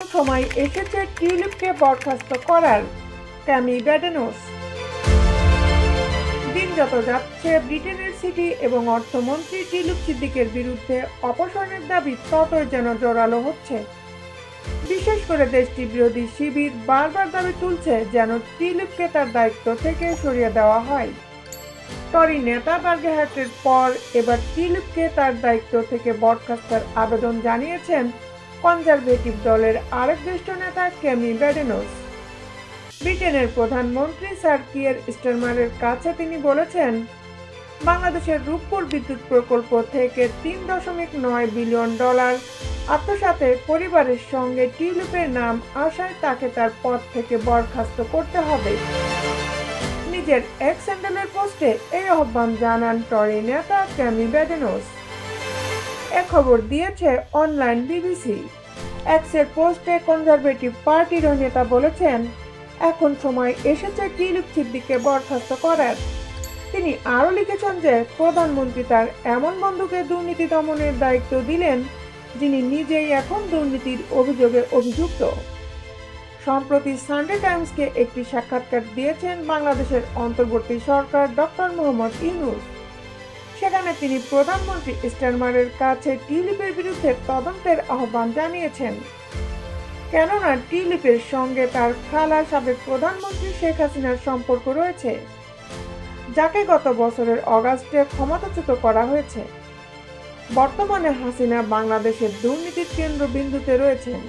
সময় এসেছে টিউলিপকে বরখাস্ত করার। ক্যামি ব্যাডেনোস। দিন যত যাচ্ছে ব্রিটেনের সিটি এবং অর্থমন্ত্রী টিউলিপ সিদ্দিকের বিরুদ্ধে অপসারণের দাবি ততই যেন জোরালো হচ্ছে। বিশেষ করে দেশটি বিরোধী শিবির বারবার দাবি তুলছে যেন টিউলিপকে তার দায়িত্ব থেকে সরিয়ে দেওয়া হয়। টরি নেতা বার্গহার্টের পর এবার টিউলিপকে তার দায়িত্ব থেকে বরখাস্তের আবেদন জানিয়েছেন কনজারভেটিভ দলের আরেক জ্যেষ্ঠ নেতা ক্যামি ব্যাডেনোস। ব্রিটেনের প্রধানমন্ত্রী স্যার কিয়ার স্টারমারের কাছে তিনি বলেছেন, বাংলাদেশের রূপপুর বিদ্যুৎ প্রকল্প থেকে $3.9 বিলিয়ন আত্মসাতে পরিবারের সঙ্গে টিউলিপের নাম আসায় তাকে তার পদ থেকে বরখাস্ত করতে হবে। নিজের এক্স হ্যান্ডেলের পোস্টে এই আহ্বান জানান টরি নেতা ক্যামি ব্যাডেনোস। এ খবর দিয়েছে অনলাইন বিবিসি। এক্সের পোস্টে কনজারভেটিভ পার্টির নেতা বলেছেন, এখন সময় এসেছে টিউলিপ সিদ্দিককে বরখাস্ত করার। তিনি আরও লিখেছেন যে প্রধানমন্ত্রী তার এমন বন্ধুকে দুর্নীতি দমনের দায়িত্ব দিলেন যিনি নিজেই এখন দুর্নীতির অভিযোগে অভিযুক্ত। সম্প্রতি সানডে টাইমসকে একটি সাক্ষাৎকার দিয়েছেন বাংলাদেশের অন্তর্বর্তী সরকার ডক্টর মোহাম্মদ ইউনূস। সেখানে তিনি প্রধানমন্ত্রী স্টারমারের কাছে টিউলিপের বিরুদ্ধে তদন্তের আহ্বান জানিয়েছেন। কেননা টিউলিপের সঙ্গে তার খালা সাবেক প্রধানমন্ত্রী শেখ হাসিনার সম্পর্ক রয়েছে, যাকে গত বছরের অগাস্টে ক্ষমতাচ্যুত করা হয়েছে। বর্তমানে হাসিনা বাংলাদেশের দুর্নীতির কেন্দ্রবিন্দুতে রয়েছেন।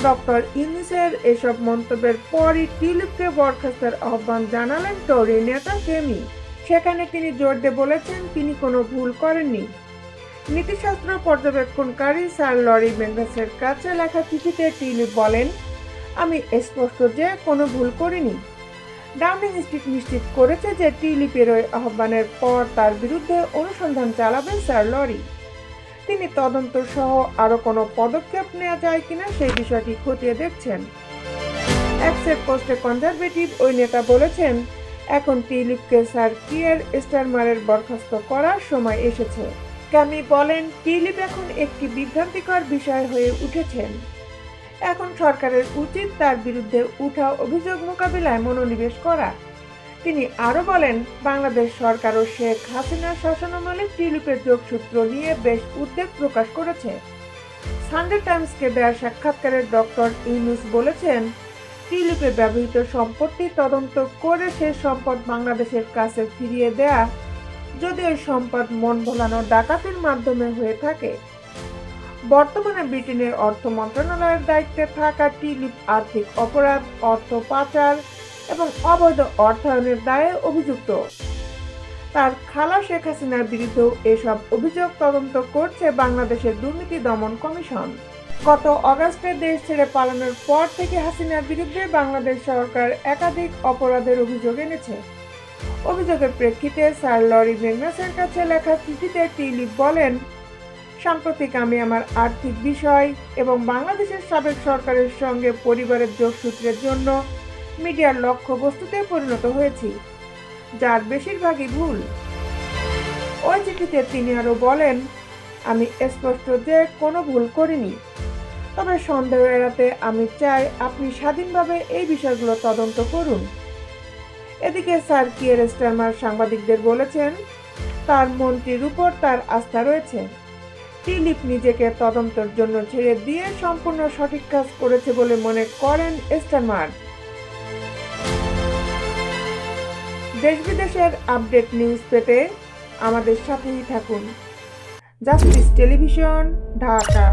ডক্টর ইউনূসের এসব মন্তব্যের পরই টিউলিপকে বরখাস্তের আহ্বান জানালেন টরি নেতা ক্যামি। সেখানে তিনি জোর দিয়ে বলেছেন তিনি কোনো ভুল করেননি। নীতিশাস্ত্র পর্যবেক্ষণকারী স্যার লরি মেগনাসের কাছে লেখা চিঠিতে টিউলিপ বলেন, আমি স্পষ্ট যে কোনো ভুল করিনি। ডাউনিং স্ট্রিট নিশ্চিত করেছে যে টিউলিপের ওই আহ্বানের পর তার বিরুদ্ধে অনুসন্ধান চালাবেন স্যার লরি। তিনি তদন্ত সহ আরও কোনো পদক্ষেপ নেওয়া যায় কিনা সেই বিষয়টি খতিয়ে দেখছেন। এক্সের পোস্টে কনজারভেটিভ ওই নেতা বলেছেন, এখন টিউলিপকে স্যার কিয়ার স্টারমারের বরখাস্ত করার সময় এসেছে। ক্যামি বলেন, টিউলিপ এখন একটি বিভ্রান্তিকর বিষয় হয়ে উঠেছেন। এখন সরকারের উচিত তার বিরুদ্ধে উঠা অভিযোগ মোকাবিলায় মনোনিবেশ করা। তিনি আরও বলেন, বাংলাদেশ সরকারও শেখ হাসিনার শাসনামলে টিউলিপের যোগসূত্র নিয়ে বেশ উদ্বেগ প্রকাশ করেছে। সানডে টাইমসকে দেওয়া সাক্ষাৎকারে ডক্টর ইউনূস বলেছেন, টিউলিপে ব্যবহৃত সম্পত্তি তদন্ত করে সে সম্পদ বাংলাদেশের কাছে ফিরিয়ে দেয়া, যদি ওই সম্পদ মন ভোলানো ডাকাতির মাধ্যমে হয়ে থাকে। বর্তমানে ব্রিটেনের অর্থ মন্ত্রণালয়ের দায়িত্বে থাকা টিউলিপ আর্থিক অপরাধ, অর্থ পাচার এবং অবৈধ অর্থায়নের দায়ে অভিযুক্ত। তার খালা শেখ হাসিনার বিরুদ্ধেও এসব অভিযোগ তদন্ত করছে বাংলাদেশের দুর্নীতি দমন কমিশন। গত অগাস্টে দেশ ছেড়ে পালানোর পর থেকে হাসিনার বিরুদ্ধে বাংলাদেশ সরকার একাধিক অপরাধের অভিযোগ এনেছে। অভিযোগের প্রেক্ষিতে স্যার লরি মেগনাসের কাছে লেখা চিঠিতে টিউলিপ বলেন, সাম্প্রতিক আমি আমার আর্থিক বিষয় এবং বাংলাদেশের সাবেক সরকারের সঙ্গে পরিবারের যোগসূত্রের জন্য মিডিয়ার লক্ষ্যবস্তুতে পরিণত হয়েছি, যার বেশিরভাগই ভুল। ওই চিঠিতে তিনি আরও বলেন, আমি স্পষ্ট যে কোনো ভুল করিনি, তবে সন্দেহ এড়াতে আমি চাই আপনি স্বাধীনভাবে এই বিষয়গুলো তদন্ত করুন। এদিকে স্যার কিয়ার স্টারমার সাংবাদিকদের বলেছেন, তার মন্ত্রীর উপর তার আস্থা রয়েছে। টিউলিপ নিজেকে তদন্তের জন্য ছেড়ে দিয়ে সম্পূর্ণ সঠিক কাজ করেছে বলে মনে করেন স্টারমার। দেশ বিদেশের আপডেট নিউজ পেতে আমাদের সাথেই থাকুন। Justice television, Dhaka.